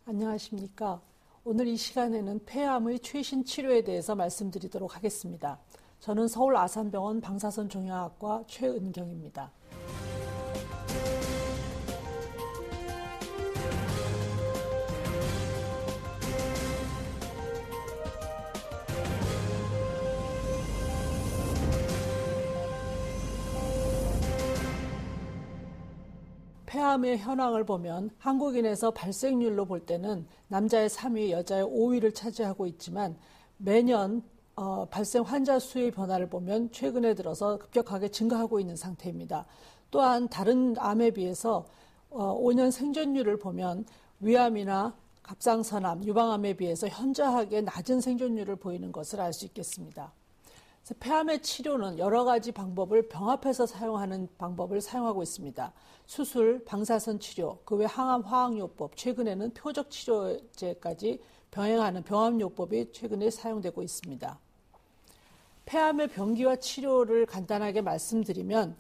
안녕하십니까. 오늘 이 시간에는 폐암의 최신 치료에 대해서 말씀드리도록 하겠습니다. 저는 서울 아산병원 방사선 종양학과 최은경입니다. 폐암의 현황을 보면 한국인에서 발생률로 볼 때는 남자의 3위, 여자의 5위를 차지하고 있지만 매년 발생 환자 수의 변화를 보면 최근에 들어서 급격하게 증가하고 있는 상태입니다. 또한 다른 암에 비해서 5년 생존율을 보면 위암이나 갑상선암, 유방암에 비해서 현저하게 낮은 생존율을 보이는 것을 알 수 있겠습니다. 폐암의 치료는 여러 가지 방법을 병합해서 사용하는 방법을 사용하고 있습니다. 수술, 방사선 치료, 그 외 항암 화학요법, 최근에는 표적 치료제까지 병행하는 병합요법이 최근에 사용되고 있습니다. 폐암의 병기와 치료를 간단하게 말씀드리면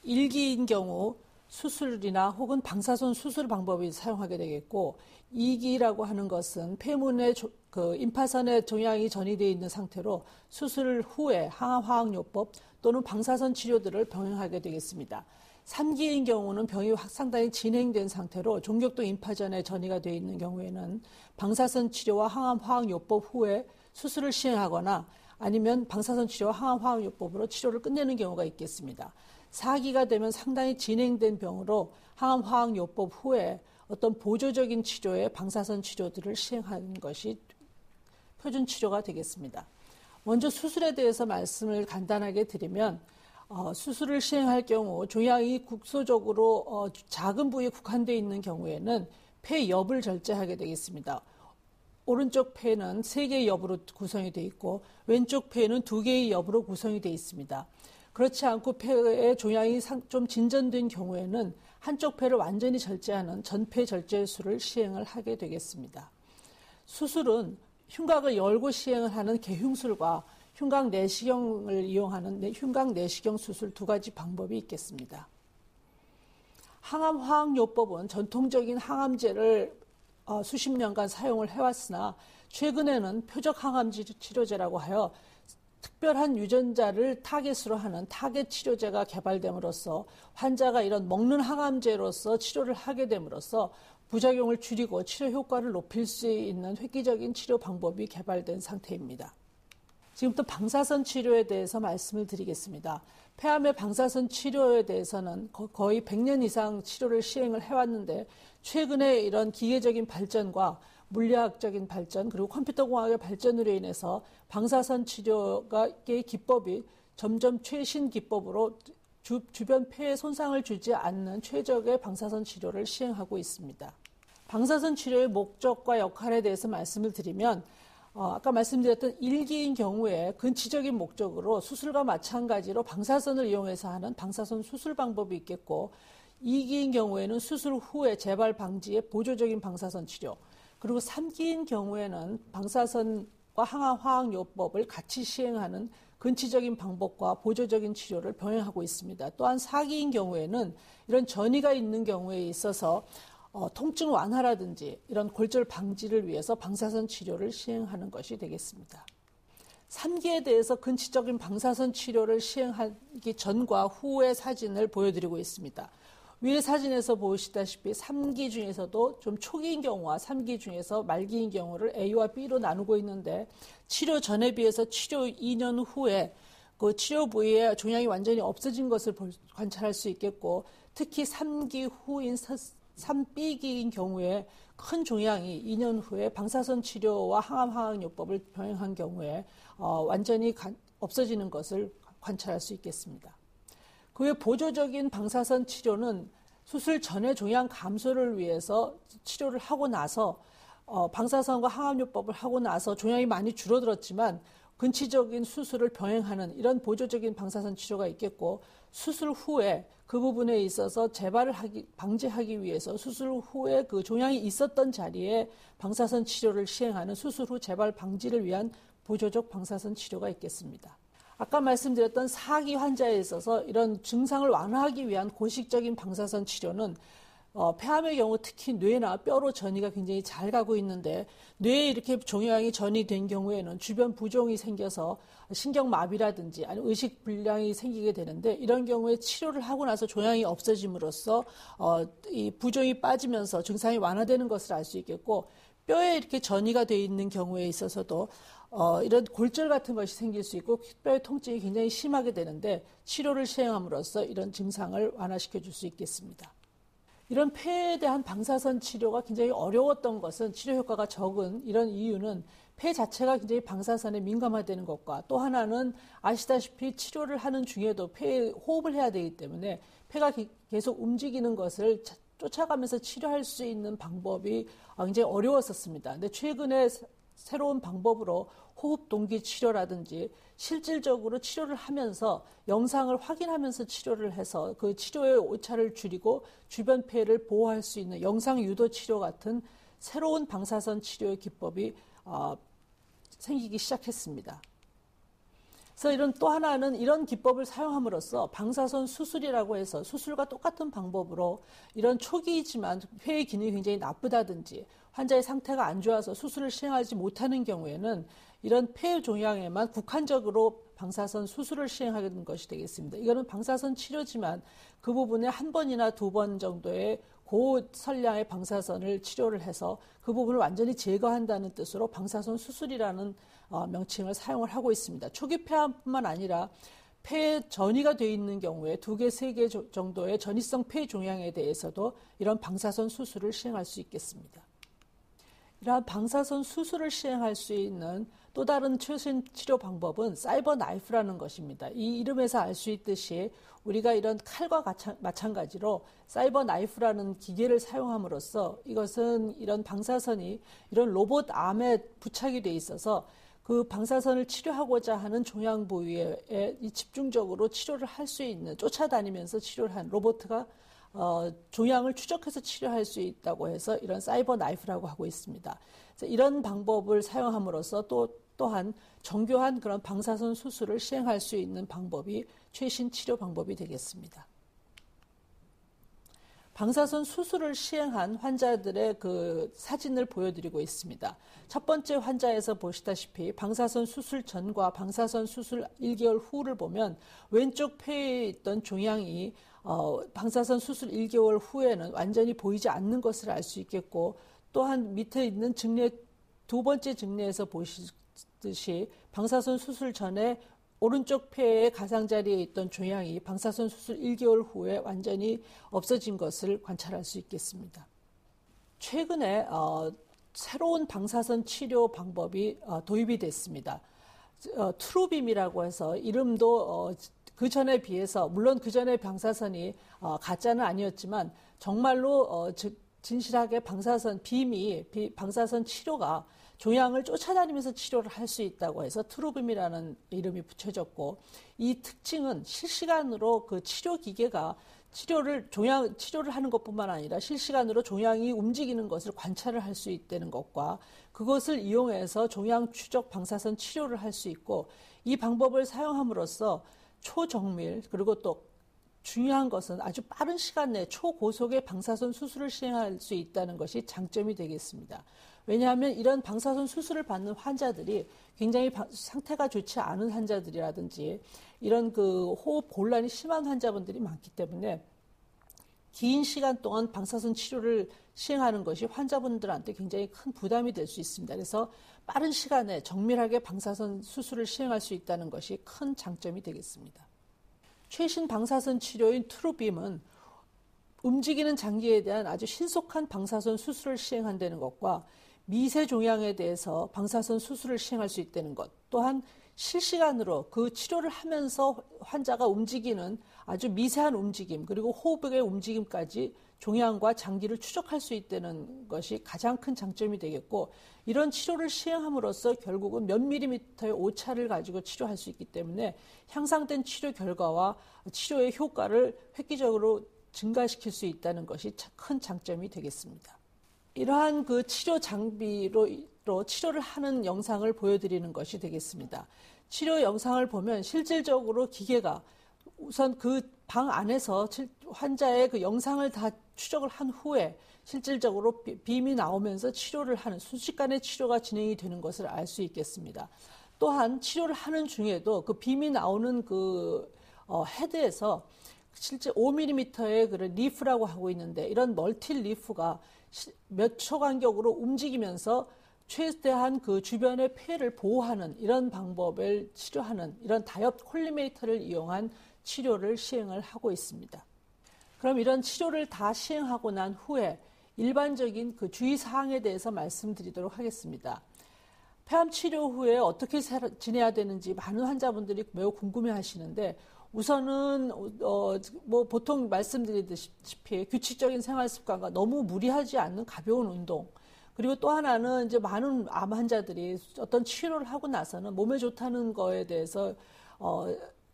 1기인 경우 수술이나 혹은 방사선 수술 방법이 사용하게 되겠고 2기라고 하는 것은 폐문에 임파선에 종양이 전이되어 있는 상태로 수술 후에 항암화학요법 또는 방사선 치료들을 병행하게 되겠습니다. 3기인 경우는 병이 상당히 진행된 상태로 종격도 임파전에 전이가 되어 있는 경우에는 방사선 치료와 항암화학요법 후에 수술을 시행하거나 아니면 방사선 치료와 항암화학요법으로 치료를 끝내는 경우가 있겠습니다. 4기가 되면 상당히 진행된 병으로 항암화학요법 후에 어떤 보조적인 치료에 방사선 치료들을 시행하는 것이 표준 치료가 되겠습니다. 먼저 수술에 대해서 말씀을 간단하게 드리면 수술을 시행할 경우 종양이 국소적으로 작은 부위에 국한되어 있는 경우에는 폐엽을 절제하게 되겠습니다. 오른쪽 폐는 3개의 엽으로 구성이 되어 있고 왼쪽 폐는 2개의 엽으로 구성이 되어 있습니다. 그렇지 않고 폐의 종양이 좀 진전된 경우에는 한쪽 폐를 완전히 절제하는 전폐 절제술을 시행을 하게 되겠습니다. 수술은 흉곽을 열고 시행을 하는 개흉술과 흉곽 내시경을 이용하는 흉곽 내시경 수술 두 가지 방법이 있겠습니다. 항암화학요법은 전통적인 항암제를 수십 년간 사용을 해왔으나 최근에는 표적 항암 치료제라고 하여 특별한 유전자를 타겟으로 하는 타겟 치료제가 개발됨으로써 환자가 이런 먹는 항암제로서 치료를 하게 됨으로써 부작용을 줄이고 치료 효과를 높일 수 있는 획기적인 치료 방법이 개발된 상태입니다. 지금부터 방사선 치료에 대해서 말씀을 드리겠습니다. 폐암의 방사선 치료에 대해서는 거의 100년 이상 치료를 시행을 해왔는데 최근에 이런 기계적인 발전과 물리학적인 발전 그리고 컴퓨터공학의 발전으로 인해서 방사선 치료의 기법이 점점 최신 기법으로 주변 폐에 손상을 주지 않는 최적의 방사선 치료를 시행하고 있습니다. 방사선 치료의 목적과 역할에 대해서 말씀을 드리면 아까 말씀드렸던 1기인 경우에 근치적인 목적으로 수술과 마찬가지로 방사선을 이용해서 하는 방사선 수술 방법이 있겠고 2기인 경우에는 수술 후에 재발 방지의 보조적인 방사선 치료 그리고 3기인 경우에는 방사선과 항암화학요법을 같이 시행하는 근치적인 방법과 보조적인 치료를 병행하고 있습니다. 또한 4기인 경우에는 이런 전이가 있는 경우에 있어서 통증 완화라든지 이런 골절 방지를 위해서 방사선 치료를 시행하는 것이 되겠습니다. 3기에 대해서 근치적인 방사선 치료를 시행하기 전과 후의 사진을 보여드리고 있습니다. 위의 사진에서 보시다시피 3기 중에서도 좀 초기인 경우와 3기 중에서 말기인 경우를 A와 B로 나누고 있는데 치료 전에 비해서 치료 2년 후에 그 치료 부위에 종양이 완전히 없어진 것을 관찰할 수 있겠고 특히 3기 후인 3B기인 경우에 큰 종양이 2년 후에 방사선 치료와 항암화학요법을 병행한 경우에 완전히 없어지는 것을 관찰할 수 있겠습니다. 그 외 보조적인 방사선 치료는 수술 전에 종양 감소를 위해서 치료를 하고 나서 방사선과 항암요법을 하고 나서 종양이 많이 줄어들었지만 근치적인 수술을 병행하는 이런 보조적인 방사선 치료가 있겠고 수술 후에 그 부분에 있어서 재발을 방지하기 위해서 수술 후에 그 종양이 있었던 자리에 방사선 치료를 시행하는 수술 후 재발 방지를 위한 보조적 방사선 치료가 있겠습니다. 아까 말씀드렸던 4기 환자에 있어서 이런 증상을 완화하기 위한 고식적인 방사선 치료는 폐암의 경우 특히 뇌나 뼈로 전이가 굉장히 잘 가고 있는데 뇌에 이렇게 종양이 전이 된 경우에는 주변 부종이 생겨서 신경마비라든지 아니면 의식불량이 생기게 되는데 이런 경우에 치료를 하고 나서 종양이 없어짐으로써 이 부종이 빠지면서 증상이 완화되는 것을 알 수 있겠고 뼈에 이렇게 전이가 되어 있는 경우에 있어서도 이런 골절 같은 것이 생길 수 있고 뼈의 통증이 굉장히 심하게 되는데 치료를 시행함으로써 이런 증상을 완화시켜 줄 수 있겠습니다. 이런 폐에 대한 방사선 치료가 굉장히 어려웠던 것은 치료 효과가 적은 이런 이유는 폐 자체가 굉장히 방사선에 민감화되는 것과 또 하나는 아시다시피 치료를 하는 중에도 폐에 호흡을 해야 되기 때문에 폐가 계속 움직이는 것을 쫓아가면서 치료할 수 있는 방법이 굉장히 어려웠었습니다. 근데 최근에 새로운 방법으로 호흡 동기 치료라든지 실질적으로 치료를 하면서 영상을 확인하면서 치료를 해서 그 치료의 오차를 줄이고 주변 폐를 보호할 수 있는 영상 유도 치료 같은 새로운 방사선 치료의 기법이 생기기 시작했습니다. 그래서 이런 또 하나는 이런 기법을 사용함으로써 방사선 수술이라고 해서 수술과 똑같은 방법으로 이런 초기이지만 폐의 기능이 굉장히 나쁘다든지 환자의 상태가 안 좋아서 수술을 시행하지 못하는 경우에는 이런 폐 종양에만 국한적으로 방사선 수술을 시행하는 것이 되겠습니다. 이거는 방사선 치료지만 그 부분에 한 번이나 두 번 정도의 고설량의 방사선을 치료를 해서 그 부분을 완전히 제거한다는 뜻으로 방사선 수술이라는 명칭을 사용을 하고 있습니다. 초기 폐암뿐만 아니라 폐에 전이가 되어 있는 경우에 2개, 3개 정도의 전이성 폐 종양에 대해서도 이런 방사선 수술을 시행할 수 있겠습니다. 이러한 방사선 수술을 시행할 수 있는 또 다른 최신 치료 방법은 사이버 나이프라는 것입니다. 이 이름에서 알 수 있듯이 우리가 이런 칼과 마찬가지로 사이버 나이프라는 기계를 사용함으로써 이것은 이런 방사선이 이런 로봇 암에 부착이 돼 있어서 그 방사선을 치료하고자 하는 종양 부위에 집중적으로 치료를 할 수 있는 쫓아다니면서 치료를 한 로봇가 종양을 추적해서 치료할 수 있다고 해서 이런 사이버 나이프라고 하고 있습니다. 이런 방법을 사용함으로써 또한 정교한 그런 방사선 수술을 시행할 수 있는 방법이 최신 치료 방법이 되겠습니다. 방사선 수술을 시행한 환자들의 그 사진을 보여드리고 있습니다. 첫 번째 환자에서 보시다시피 방사선 수술 전과 방사선 수술 1개월 후를 보면 왼쪽 폐에 있던 종양이 방사선 수술 1개월 후에는 완전히 보이지 않는 것을 알 수 있겠고 또한 밑에 있는 증례 두 번째 증례에서 보시듯이 방사선 수술 전에 오른쪽 폐의 가장자리에 있던 종양이 방사선 수술 1개월 후에 완전히 없어진 것을 관찰할 수 있겠습니다. 최근에 새로운 방사선 치료 방법이 도입이 됐습니다. 트루빔이라고 해서 이름도 그 전에 비해서 물론 그 전에 방사선이 가짜는 아니었지만 정말로 진실하게 방사선 방사선 치료가 종양을 쫓아다니면서 치료를 할 수 있다고 해서 트루빔이라는 이름이 붙여졌고 이 특징은 실시간으로 그 치료 기계가 치료를 하는 것뿐만 아니라 실시간으로 종양이 움직이는 것을 관찰을 할 수 있다는 것과 그것을 이용해서 종양 추적 방사선 치료를 할 수 있고 이 방법을 사용함으로써 초정밀 그리고 또 중요한 것은 아주 빠른 시간 내에 초고속의 방사선 수술을 시행할 수 있다는 것이 장점이 되겠습니다. 왜냐하면 이런 방사선 수술을 받는 환자들이 굉장히 상태가 좋지 않은 환자들이라든지 이런 그 호흡 곤란이 심한 환자분들이 많기 때문에 긴 시간 동안 방사선 치료를 시행하는 것이 환자분들한테 굉장히 큰 부담이 될 수 있습니다. 그래서 빠른 시간에 정밀하게 방사선 수술을 시행할 수 있다는 것이 큰 장점이 되겠습니다. 최신 방사선 치료인 트루빔은 움직이는 장기에 대한 아주 신속한 방사선 수술을 시행한다는 것과 미세 종양에 대해서 방사선 수술을 시행할 수 있다는 것, 또한 실시간으로 그 치료를 하면서 환자가 움직이는 아주 미세한 움직임 그리고 호흡의 움직임까지 종양과 장기를 추적할 수 있다는 것이 가장 큰 장점이 되겠고 이런 치료를 시행함으로써 결국은 몇 밀리미터의 오차를 가지고 치료할 수 있기 때문에 향상된 치료 결과와 치료의 효과를 획기적으로 증가시킬 수 있다는 것이 큰 장점이 되겠습니다. 이러한 그 치료 장비로 치료를 하는 영상을 보여드리는 것이 되겠습니다. 치료 영상을 보면 실질적으로 기계가 우선 그 방 안에서 환자의 그 영상을 다 추적을 한 후에 실질적으로 빔이 나오면서 치료를 하는 순식간에 치료가 진행이 되는 것을 알 수 있겠습니다. 또한 치료를 하는 중에도 그 빔이 나오는 그 헤드에서 실제 5mm의 그런 리프라고 하고 있는데 이런 멀티 리프가 몇 초 간격으로 움직이면서 최대한 그 주변의 폐를 보호하는 이런 방법을 치료하는 이런 다이업 콜리메이터를 이용한 치료를 시행을 하고 있습니다. 그럼 이런 치료를 다 시행하고 난 후에 일반적인 그 주의사항에 대해서 말씀드리도록 하겠습니다. 폐암 치료 후에 어떻게 지내야 되는지 많은 환자분들이 매우 궁금해 하시는데 우선은 보통 말씀드리다시피 규칙적인 생활 습관과 너무 무리하지 않는 가벼운 운동, 그리고 또 하나는 이제 많은 암 환자들이 어떤 치료를 하고 나서는 몸에 좋다는 거에 대해서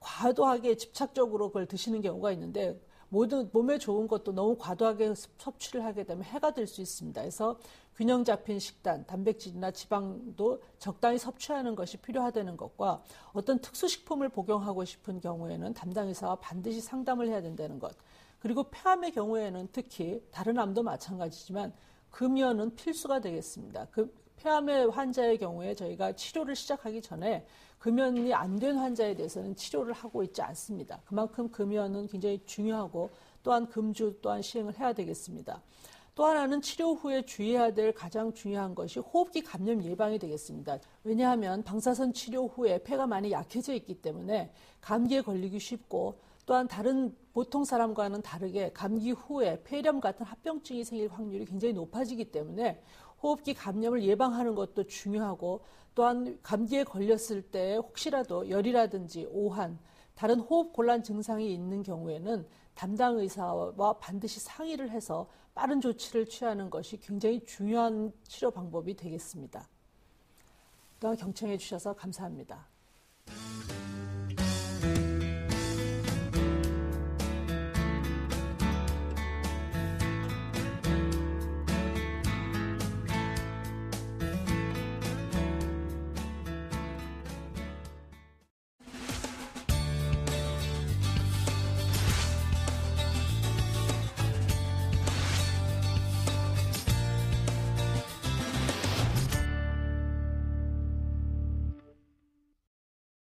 과도하게 집착적으로 그걸 드시는 경우가 있는데 모든 몸에 좋은 것도 너무 과도하게 섭취를 하게 되면 해가 될 수 있습니다. 그래서 균형 잡힌 식단, 단백질이나 지방도 적당히 섭취하는 것이 필요하다는 것과 어떤 특수식품을 복용하고 싶은 경우에는 담당 의사와 반드시 상담을 해야 된다는 것. 그리고 폐암의 경우에는 특히 다른 암도 마찬가지지만 금연은 필수가 되겠습니다. 그 폐암의 환자의 경우에 저희가 치료를 시작하기 전에 금연이 안 된 환자에 대해서는 치료를 하고 있지 않습니다. 그만큼 금연은 굉장히 중요하고 또한 금주 또한 시행을 해야 되겠습니다. 또 하나는 치료 후에 주의해야 될 가장 중요한 것이 호흡기 감염 예방이 되겠습니다. 왜냐하면 방사선 치료 후에 폐가 많이 약해져 있기 때문에 감기에 걸리기 쉽고 또한 다른 보통 사람과는 다르게 감기 후에 폐렴 같은 합병증이 생길 확률이 굉장히 높아지기 때문에 호흡기 감염을 예방하는 것도 중요하고 또한 감기에 걸렸을 때 혹시라도 열이라든지 오한, 다른 호흡곤란 증상이 있는 경우에는 담당 의사와 반드시 상의를 해서 빠른 조치를 취하는 것이 굉장히 중요한 치료 방법이 되겠습니다. 또한 경청해 주셔서 감사합니다.